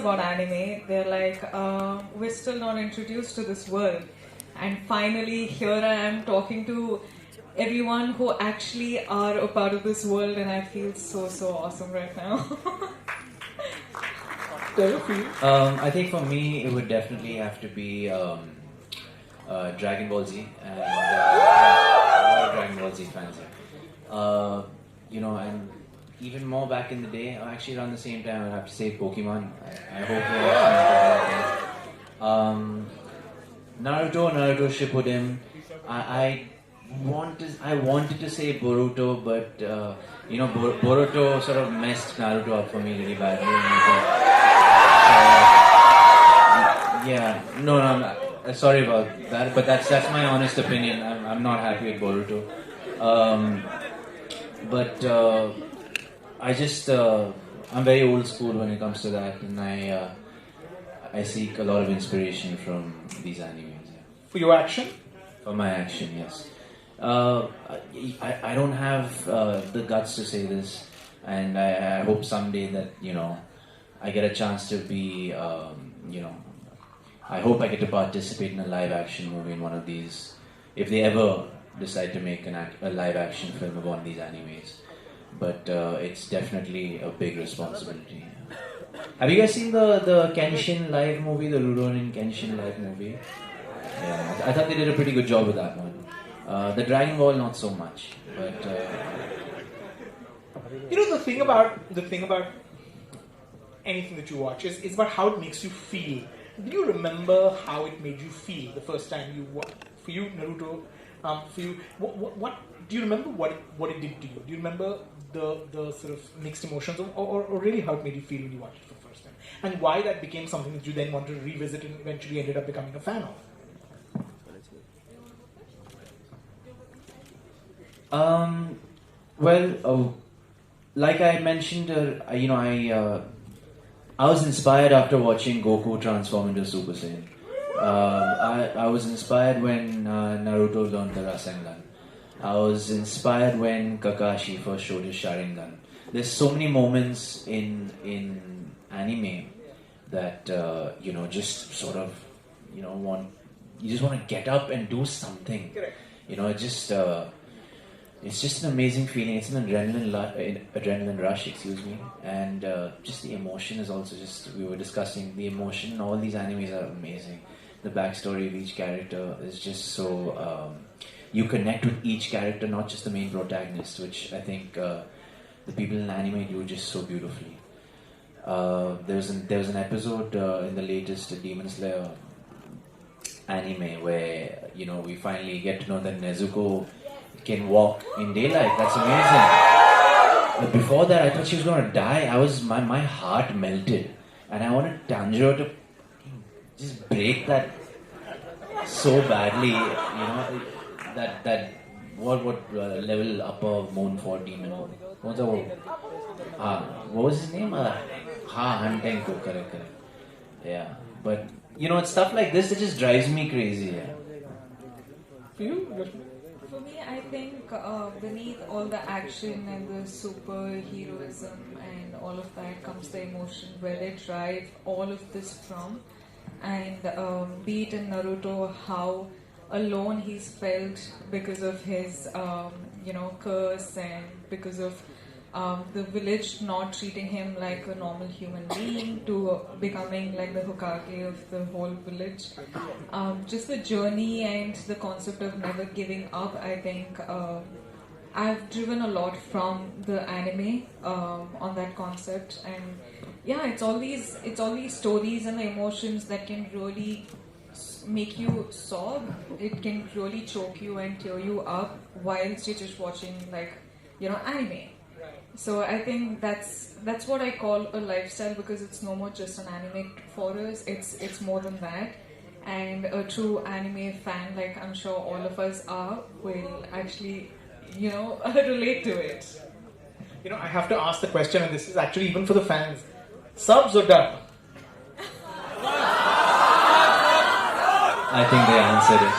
about anime. They're like, we're still not introduced to this world. And finally, here I am talking to everyone who actually are a part of this world, and I feel so awesome right now. I think for me, it would definitely have to be Dragon Ball Z, and all Dragon Ball Z fans here. And even more back in the day, actually around the same time, I'd have to say Pokemon. I hope Naruto Shippuden. I wanted to say Boruto, but Boruto sort of messed Naruto up for me really badly. No, sorry about that, but that's my honest opinion. I'm not happy with Boruto. I'm very old school when it comes to that, and I seek a lot of inspiration from these animes. Yeah. For your action? For my action, yes. I don't have the guts to say this, and I hope someday that I get a chance to be I hope I get to participate in a live action movie in one of these, if they ever decide to make a live action film of one of these animes. But it's definitely a big responsibility. Have you guys seen the Kenshin live movie, the Rurouni Kenshin live movie? Yeah, I thought they did a pretty good job with that one. The Dragon Ball, not so much, but the thing about anything that you watch is about how it makes you feel. Do you remember how it made you feel the first time you watched? For you, Naruto, for you, what do you remember? What it did to you? Do you remember the sort of mixed emotions, or really how it made you feel when you watched it for the first time, and why that became something that you then wanted to revisit and eventually ended up becoming a fan of? Like I mentioned, I was inspired after watching Goku transform into Super Saiyan. I was inspired when Naruto learned the Rasengan. I was inspired when Kakashi first showed his Sharingan. There's so many moments in anime that just sort of you just want to get up and do something. Correct. It's just an amazing feeling. It's an adrenaline rush, and just the emotion is also we were discussing the emotion. All these animes are amazing. The backstory of each character is just so you connect with each character, not just the main protagonist, which I think the people in anime do just so beautifully. There was an episode in the latest Demon Slayer anime where we finally get to know that Nezuko can walk in daylight. That's amazing. But before that, I thought she was going to die. My heart melted, and I wanted Tanjiro to just break that so badly. That what level upper moon for demon? What was his name? Hantenko, correct. Yeah, but it's stuff like this that just drives me crazy. Yeah. For you? For me, I think beneath all the action and the superheroism and all of that comes the emotion where they drive all of this from. And be it in Naruto, how alone he's felt because of his, curse, and because of the village not treating him like a normal human being, to becoming like the Hokage of the whole village. Just the journey and the concept of never giving up, I think I've driven a lot from the anime on that concept. And yeah, it's all these stories and the emotions that can really make you sob. It can really choke you and tear you up whilst you're just watching anime. So I think that's what I call a lifestyle, because it's no more just an anime for us. It's more than that. And a true anime fan, like I'm sure all of us are, will actually, relate to it. I have to ask the question, and this is actually even for the fans: subs or dub? I think they answered it.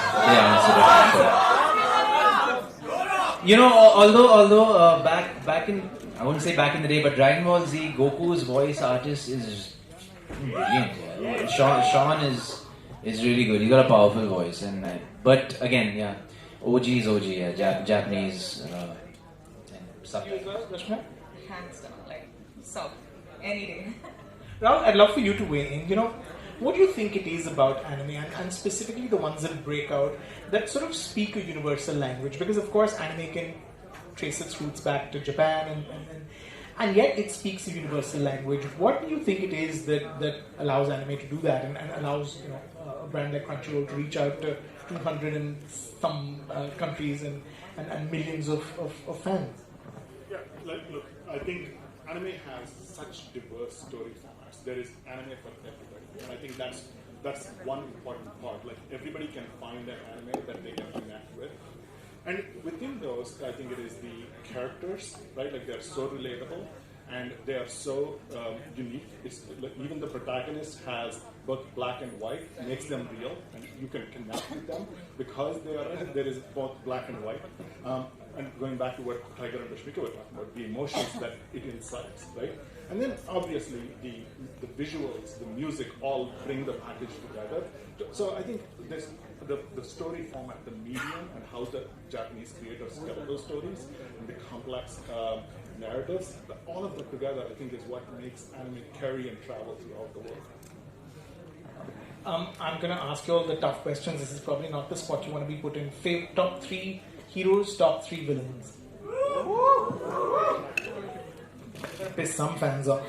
Although back in, I wouldn't say back in the day, but Dragon Ball Z, Goku's voice artist is Brilliant. Yeah. Sean is really good. He got a powerful voice, and but again, yeah, OG is OG. Yeah, Japanese. And stuff You like as that. well, Rashmika? Hands down, like, so, any day. Rahul, I'd love for you to weigh in. What do you think it is about anime, and specifically the ones that break out, that sort of speak a universal language? Because, of course, anime can trace its roots back to Japan, and yet it speaks a universal language. What do you think it is that allows anime to do that, and allows a brand like Crunchyroll to reach out to 200 and some countries and millions of fans? Yeah, look, I think anime has such diverse story formats. There is anime for everybody, and I think that's one important part. Like everybody can find an anime that they can connect with, and within those, I think it is the characters, right? Like they're so relatable, and they are so unique. It's like even the protagonist has both black and white, makes them real, and you can connect with them because there is both black and white. And going back to what Tiger and Rashmika were talking about, the emotions that it incites, right? And then obviously the visuals, the music all bring the package together. So I think this the story format, the medium, and how the Japanese creators tell those stories, and the complex narratives, all of that together, I think is what makes anime carry and travel throughout the world. I'm going to ask you all the tough questions. This is probably not the spot you want to be put in. Top 3 heroes, top 3 villains. Piss some fans off.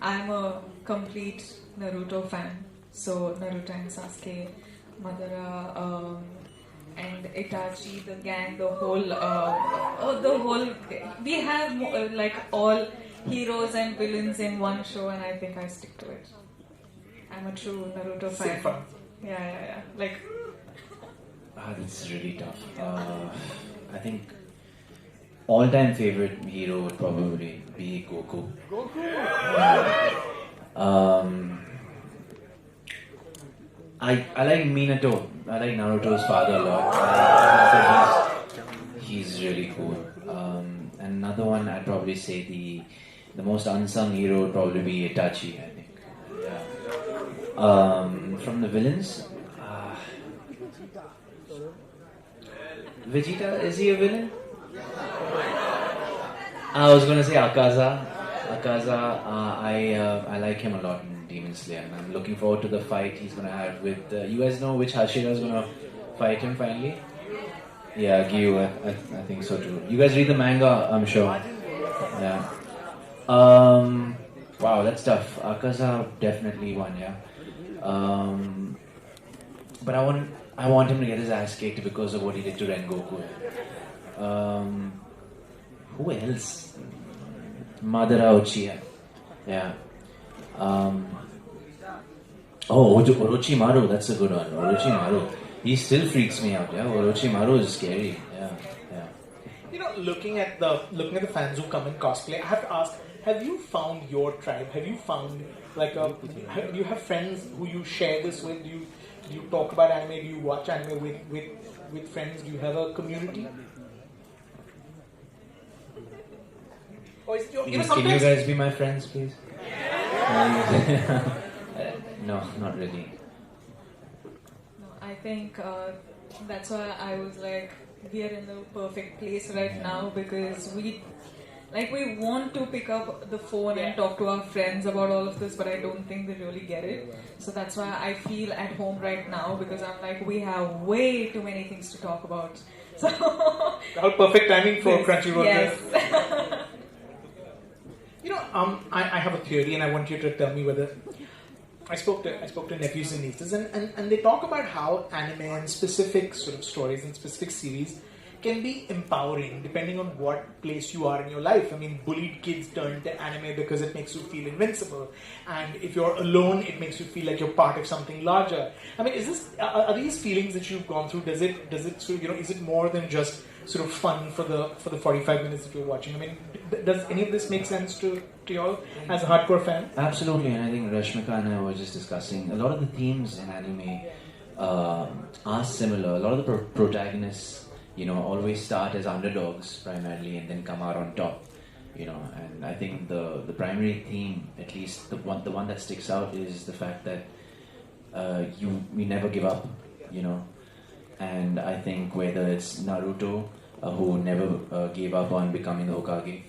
I'm a complete Naruto fan. So Naruto and Sasuke, Madara, and Itachi, the gang, the whole. We have like all heroes and villains in one show, and I think I stick to it. I'm a true Naruto fan. Same fun. Yeah. Like. That's really tough. I think all-time favorite hero would probably be Goku. I like Minato. I like Naruto's father a lot. He's really cool. And another one, I'd probably say the most unsung hero would probably be Itachi. I think. Yeah. From the villains. Vegeta, is he a villain? I was gonna say Akaza. I like him a lot in Demon Slayer, and I'm looking forward to the fight he's gonna have with. You guys know which Hashira is gonna fight him finally? Yeah, Gyu. I think so too. You guys read the manga, I'm sure. Yeah. Wow, that's tough. Akaza definitely won, yeah. But I want him to get his ass kicked because of what he did to Rengoku. Who else? Madara Uchiha. Yeah. Orochimaru, that's a good one. Orochimaru. He still freaks me out, yeah. Orochimaru is scary. Yeah. Looking at the fans who come in cosplay, I have to ask, have you found your tribe? Have you found do you have friends who you share this with? Do you talk about anime? Do you watch anime with friends? Do you have a community? Or is it Can you guys be my friends, please? No, not really. No, I think that's why I was like, we are in the perfect place right now because we want to pick up the phone and talk to our friends about all of this, but I don't think they really get it. So that's why I feel at home right now because I'm like, we have way too many things to talk about. So all perfect timing for Crunchyroll. Yes. I have a theory, and I want you to tell me whether. I spoke to nephews and nieces, and they talk about how anime and specific sort of stories and specific series can be empowering depending on what place you are in your life. I mean, bullied kids turn to anime because it makes you feel invincible, and if you're alone, it makes you feel like you're part of something larger. I mean, are these feelings that you've gone through? Does it sort of, is it more than just sort of fun for the 45 minutes that you're watching? I mean, does any of this make sense to you all as a hardcore fan? Absolutely, and I think Rashmika and I were just discussing a lot of the themes in anime are similar. A lot of the protagonists, always start as underdogs primarily and then come out on top. And I think the primary theme, at least the one that sticks out, is the fact that we never give up, and I think whether it's Naruto, who never gave up on becoming the Hokage,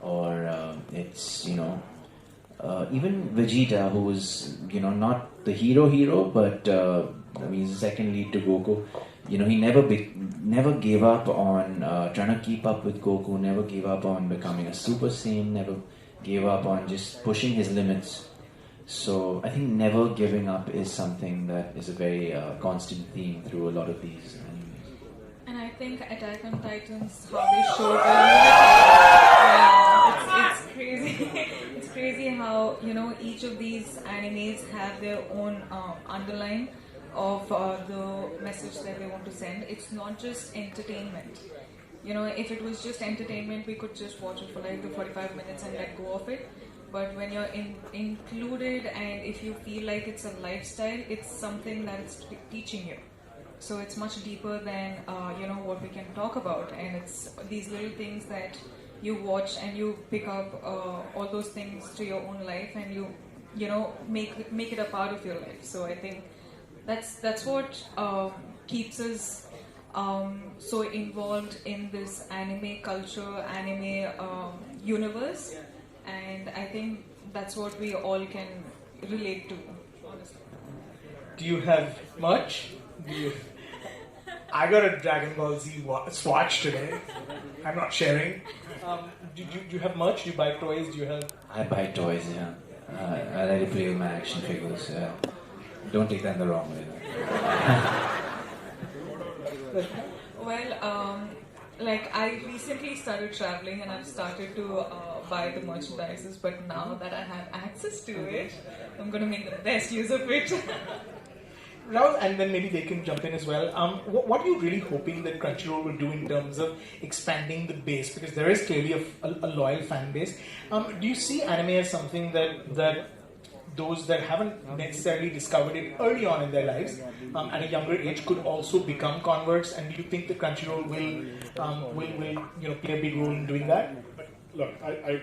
or it's even Vegeta, who's not the hero, but he's the second lead to Goku. He never gave up on trying to keep up with Goku. Never gave up on becoming a Super Saiyan. Never gave up on just pushing his limits. So I think never giving up is something that is a very constant theme through a lot of these animes. And I think Attack on Titans, how they showed them, it's crazy. It's crazy how each of these animes have their own underline of the message that they want to send. It's not just entertainment. If it was just entertainment, we could just watch it for like the 45 minutes and let go of it. But when you're included, and if you feel like it's a lifestyle, it's something that it's teaching you. So it's much deeper than what we can talk about, and it's these little things that you watch and you pick up all those things to your own life, and you make it a part of your life. So I think that's what keeps us so involved in this anime culture, anime universe, and I think that's what we all can relate to, honestly. Do you have much? I got a Dragon Ball Z swatch today. I'm not sharing. Do you have much? Do you buy toys? Do you have? I buy toys, yeah. I like to play with my action figures. Don't take that the wrong way, though. Well, I recently started traveling and I've started to buy the merchandises, but now that I have access to it, I'm going to make the best use of it. Rahul, and then maybe they can jump in as well. What are you really hoping that Crunchyroll will do in terms of expanding the base? Because there is clearly a loyal fan base. Do you see anime as something that those that haven't necessarily discovered it early on in their lives at a younger age could also become converts? And do you think the Crunchyroll will play a big role in doing that? Look, I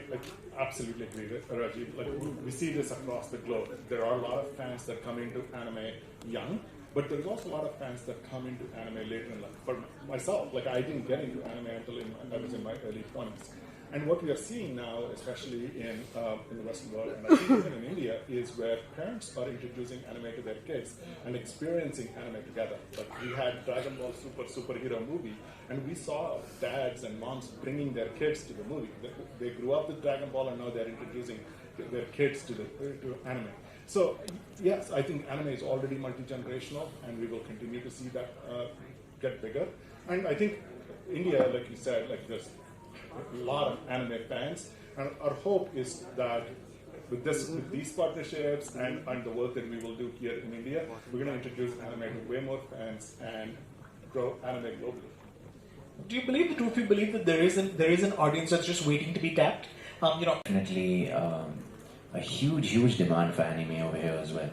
absolutely agree with Rajiv. We see this across the globe. There are a lot of fans that come into anime young, but there's also a lot of fans that come into anime later in life. For myself, I didn't get into anime until I was in my early 20s. And what we are seeing now, especially in the Western world, and I think even in India, is where parents are introducing anime to their kids and experiencing anime together. We had Dragon Ball superhero movie, and we saw dads and moms bringing their kids to the movie. They grew up with Dragon Ball, and now they're introducing their kids to anime. So yes, I think anime is already multi-generational, and we will continue to see that get bigger. And I think India, like you said, there's a lot of anime fans, and our hope is that with these partnerships and the work that we will do here in India, we're going to introduce anime to way more fans and grow anime globally. Do you believe, the two of you believe that there is an audience that's just waiting to be tapped? Definitely a huge demand for anime over here as well.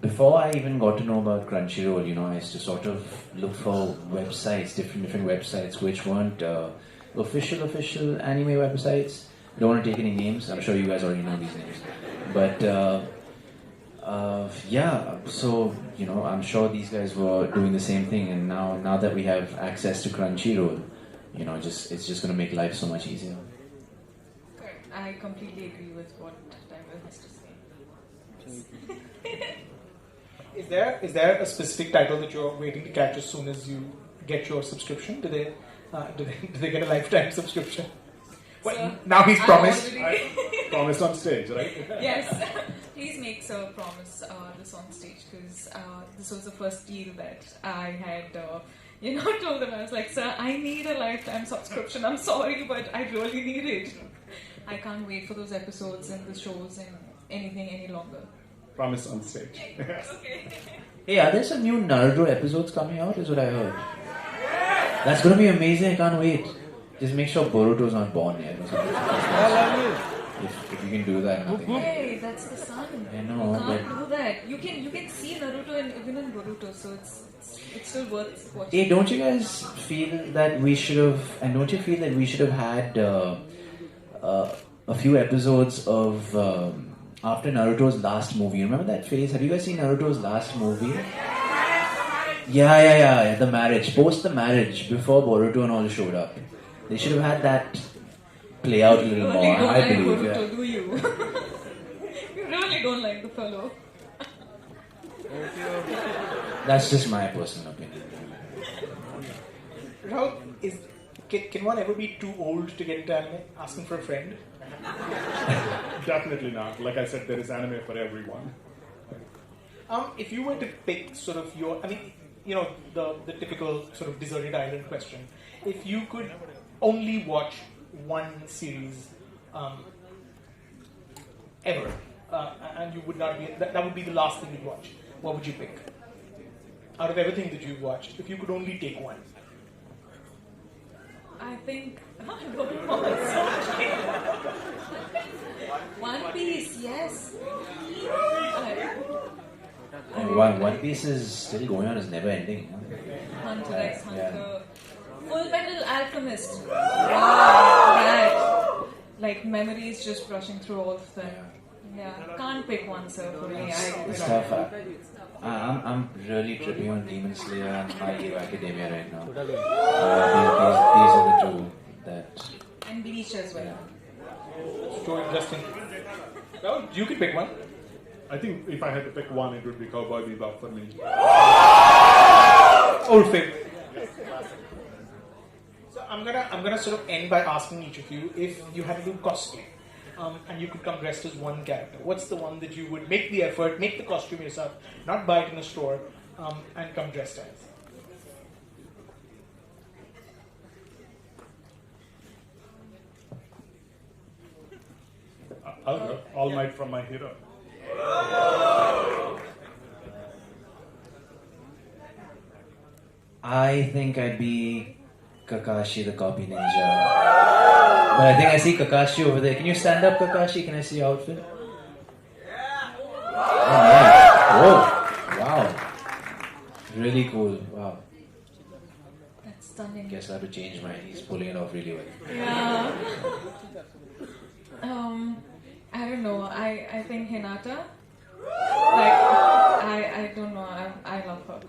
Before I even got to know about Crunchyroll, I used to sort of look for websites, different websites, which weren't official anime websites. I don't want to take any names. I'm sure you guys already know these names. But so I'm sure these guys were doing the same thing. And now that we have access to Crunchyroll, it's just going to make life so much easier. Correct. I completely agree with what Timer has to say. Is there a specific title that you're waiting to catch as soon as you get your subscription? Do they get a lifetime subscription? Well, now he's promised. Promised on stage, right? Yes. Please make Sir promise this on stage, because this was the first deal that I had told them. I was like, sir, I need a lifetime subscription. I'm sorry, but I really need it. I can't wait for those episodes and the shows and anything any longer. Promise on stage. Okay. Hey, are there some new Naruto episodes coming out? Is what I heard. That's gonna be amazing. I can't wait. Just make sure Boruto's not born yet. Or something. If you can do that, nothing. Hey, that's the sun. I know, You can't but- do that. You can see Naruto and even in Boruto, so it's still worth watching. Hey, don't you guys feel that we should have, and don't you feel that we should have had a few episodes of after Naruto's last movie? Remember that phase? Have you guys seen Naruto's last movie? Yeah. The marriage, post the marriage, before Boruto and all showed up. They should have had that play out a little You more. really don't I like believe. Boruto, Yeah. do you? You really don't like the fellow. That's just my personal opinion. Rahul, can one ever be too old to get into anime? Asking for a friend? Definitely not. Like I said, there is anime for everyone. If you were to pick sort of your, I mean, the typical sort of deserted island question. If you could only watch one series ever, and you would not be, that would be the last thing you'd watch, what would you pick? Out of everything that you've watched, if you could only take one. I think One Piece, yes. One Piece is still going on, it's never ending. Hunter x Hunter. Yeah. Full Metal Alchemist. Wow, that. Like memories just brushing through all of them. Yeah, can't pick one, sir, for me. It's tough. I'm really tripping on Demon Slayer and My Hero Academia right now. These are the two that. And Bleach as well. So interesting. Well, you could pick one. I think if I had to pick one, it would be Cowboy Bebop for me. Old favorite. So I'm gonna sort of end by asking each of you if you had to do cosplay, and you could come dressed as one character. What's the one that you would make the effort, make the costume yourself, not buy it in a store, and come dressed as? I'll go. All Might from My Hero. I think I'd be Kakashi the Copy Ninja. But I think I see Kakashi over there. Can you stand up, Kakashi? Can I see your outfit? Oh, nice. Whoa. Wow. Really cool. Wow. That's stunning. Guess I'll have to change mine. He's pulling it off really well. Yeah. I don't know. I think Hinata. Like, I don't know. I love her.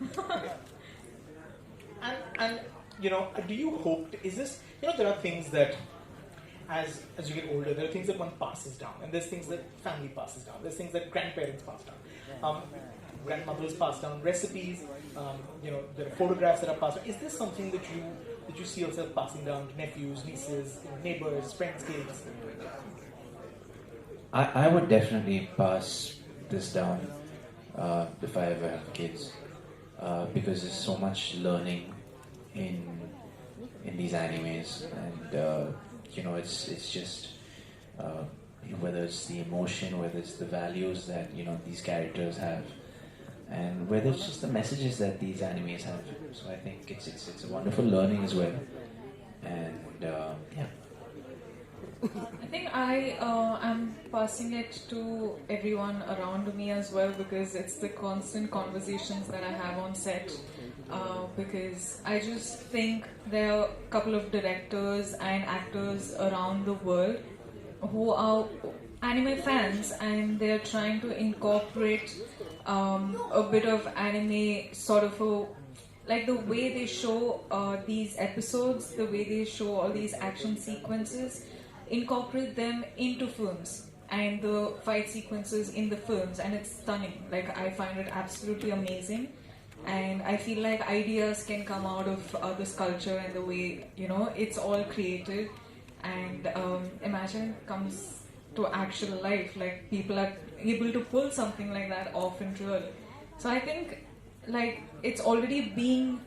And do you hope? Is this? There are things that, as you get older, there are things that one passes down, and there's things that family passes down. There's things that grandparents pass down. Grandmothers pass down recipes. There are photographs that are passed down. Is this something that you see yourself passing down to nephews, nieces, neighbors, friends, kids? I would definitely pass this down if I ever have kids, because there's so much learning in these animes, and it's just whether it's the emotion, whether it's the values that these characters have, and whether it's just the messages that these animes have. So I think it's a wonderful learning as well, and yeah. I think I am passing it to everyone around me as well, because it's the constant conversations that I have on set. Because I just think there are a couple of directors and actors around the world who are anime fans, and they're trying to incorporate a bit of anime, sort of like the way they show these episodes, the way they show all these action sequences, incorporate them into films and the fight sequences in the films, and it's stunning. Like, I find it absolutely amazing, and I feel like ideas can come out of this culture and the way it's all created, and imagine it comes to actual life, like people are able to pull something like that off in real. So I think like it's already being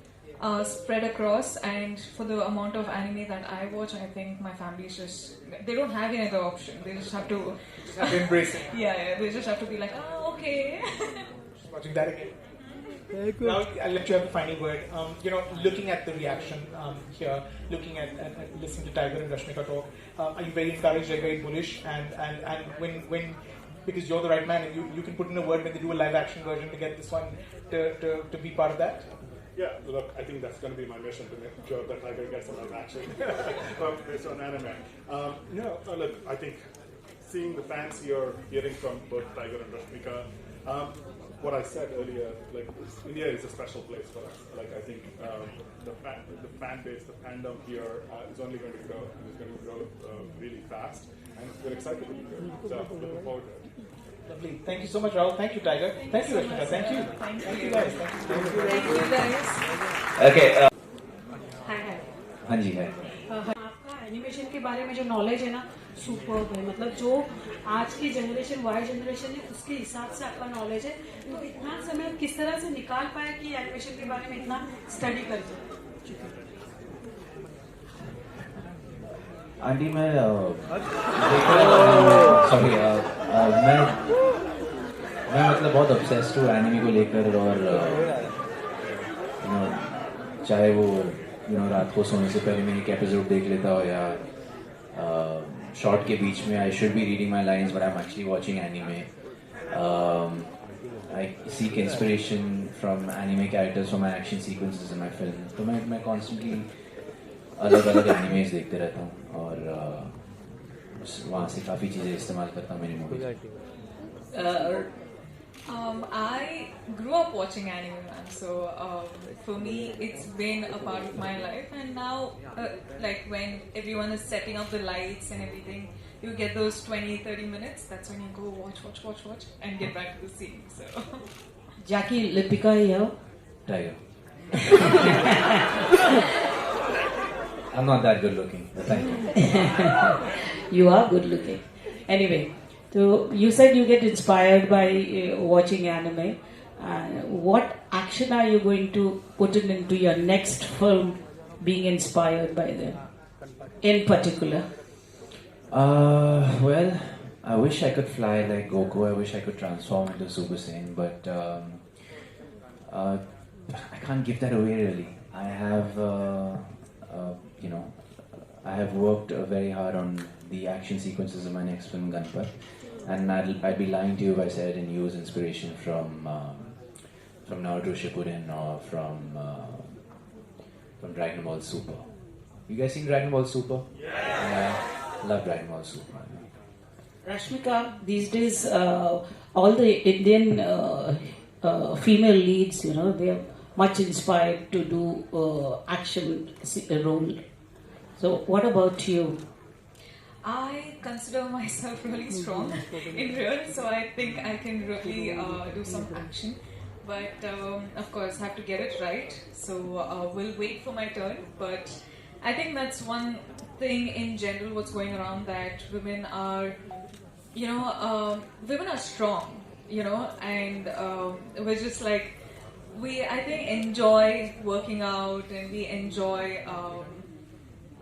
spread across, and for the amount of anime that I watch, I think my family's they don't have any other option. They just have to Embrace it. yeah, they just have to be like, oh, okay. Just watching that again. Now I'll let you have the final word. Looking at the reaction here, looking at listening to Tiger and Rashmika talk, are you very encouraged, are you very bullish? And when because you're the right man, and you can put in a word when they do a live action version to get this one to be part of that. Yeah, look, I think that's going to be my mission to make sure that Tiger gets a live action based on anime. Look, I think seeing the fans here, hearing from both Tiger and Rashmika, what I said earlier, like India is a special place for us. Like I think the fan base, the fandom here is only going to grow, and it's going to grow really fast, and we're excited to be here. So looking forward to it. Lovely. Thank you so much, Rahul. Thank you, Tiger. Thank you, Rashmika. Thank you. Thank you guys. Thank you guys. Okay. हाय हाँ जी है. आपका animation के बारे में जो knowledge है ना superb है. मतलब जो आज की जनरेशन वाई जनरेशन है उसके हिसाब से आपका नॉलेज है. तो इतना समय आप किस तरह से निकाल पाए कि एनिमेशन के बारे में इतना स्टडी कर चुके. आंटी मैं सॉरी मैं मतलब बहुत ऑब्सेस्ड हूँ एनिमे को लेकर और चाहे वो रात को सोने से पहले मैं एक एपिसोड देख लेता हूँ या शॉर्ट के बीच में I should be reading my lines but I am actually watching anime. I seek inspiration from anime characters for my action sequences in my film. तो मैं constantly अलग-अलग animes देखते रहता हूँ और वहाँ से काफ़ी चीज़ें इस्तेमाल करता हूँ मेरी movie. I grew up watching anime, man. So for me, it's been a part of my life. And now, like when everyone is setting up the lights and everything, you get those 20-30 minutes. That's when you go watch, and get back to the scene. So, Jackie Lipika here. Tiger. I'm not that good looking, but thank you. You are good looking. Anyway, so you said you get inspired by watching anime. What action are you going to put into your next film being inspired by them in particular? Well, I wish I could fly like Goku. I wish I could transform into Super Saiyan, but I can't give that away really. I have, I have worked very hard on the action sequences of my next film, Gunpur, and I'd be lying to you if I said I didn't use inspiration from Naruto Shippuden or from Dragon Ball Super. You guys seen Dragon Ball Super? Yeah. Love Dragon Ball Super. Rashmika, these days, all the Indian female leads, they are much inspired to do action role. So, what about you? I consider myself really strong in real, so I think I can really do some action. But of course, I have to get it right. So we'll wait for my turn. But I think that's one thing in general. What's going around that women are, women are strong, and we're just like I think enjoy working out and we enjoy.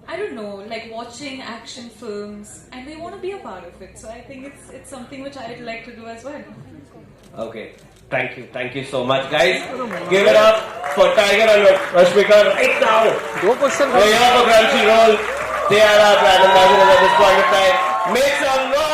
I don't know, like watching action films, and we want to be a part of it. So I think it's something which I'd like to do as well. Okay, thank you so much, guys. Give it up for Tiger and Rashmika right now. They have a crunchy roll. They are our brand ambassadors at this point of time. Make some noise.